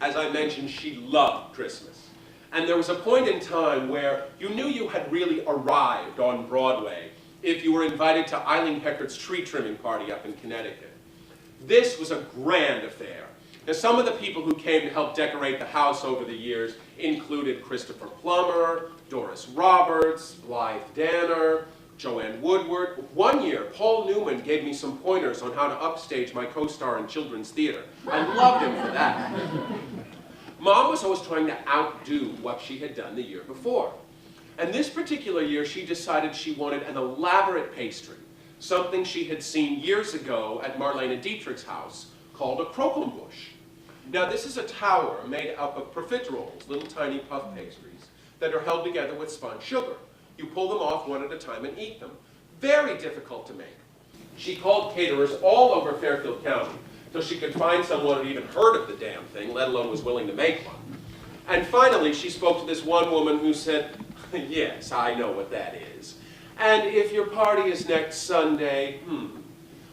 As I mentioned, she loved Christmas. And there was a point in time where you knew you had really arrived on Broadway if you were invited to Eileen Heckart's tree trimming party up in Connecticut. This was a grand affair. Now, some of the people who came to help decorate the house over the years included Christopher Plummer, Doris Roberts, Blythe Danner, Joanne Woodward. One year, Paul Newman gave me some pointers on how to upstage my co-star in children's theater. I loved him for that. Mom was always trying to outdo what she had done the year before. And this particular year, she decided she wanted an elaborate pastry, something she had seen years ago at Marlene Dietrich's house called a croquembouche. Now, this is a tower made up of profiteroles, little tiny puff pastries, that are held together with spun sugar. You pull them off one at a time and eat them. Very difficult to make. She called caterers all over Fairfield County till she could find someone who had even heard of the damn thing, let alone was willing to make one. And finally, she spoke to this one woman who said, yes, I know what that is. And if your party is next Sunday,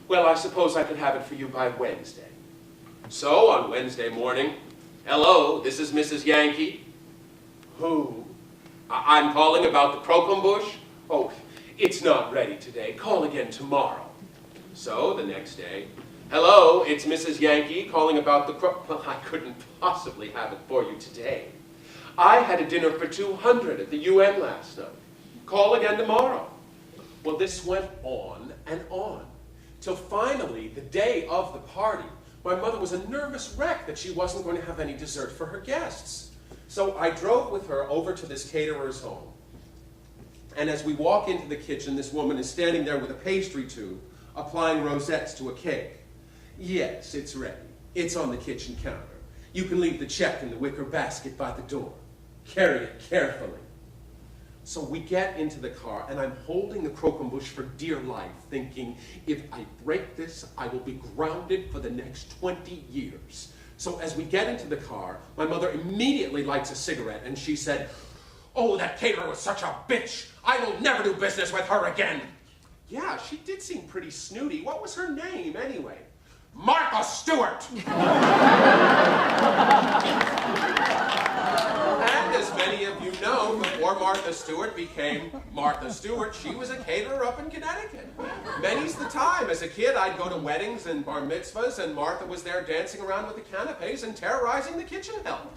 well, I suppose I could have it for you by Wednesday. So, on Wednesday morning, hello, this is Mrs. Yankee. Who? I'm calling about the croquembouche. Oh, it's not ready today. Call again tomorrow. So, the next day, hello, it's Mrs. Yankee calling about the well, I couldn't possibly have it for you today. I had a dinner for 200 at the UN last night. Call again tomorrow. Well, this went on and on, till finally, the day of the party, my mother was a nervous wreck that she wasn't going to have any dessert for her guests. So I drove with her over to this caterer's home. And as we walk into the kitchen, this woman is standing there with a pastry tube, applying rosettes to a cake. Yes, it's ready. It's on the kitchen counter. You can leave the check in the wicker basket by the door. Carry it carefully. So we get into the car, and I'm holding the croquembouche for dear life, thinking, if I break this, I will be grounded for the next 20 years. So as we get into the car, my mother immediately lights a cigarette, and she said, oh, that caterer was such a bitch. I will never do business with her again. Yeah, she did seem pretty snooty. What was her name, anyway? Martha Stewart! And as many of you know, before Martha Stewart became Martha Stewart, she was a caterer up in Connecticut. Many's the time. As a kid, I'd go to weddings and bar mitzvahs, and Martha was there dancing around with the canapes and terrorizing the kitchen help.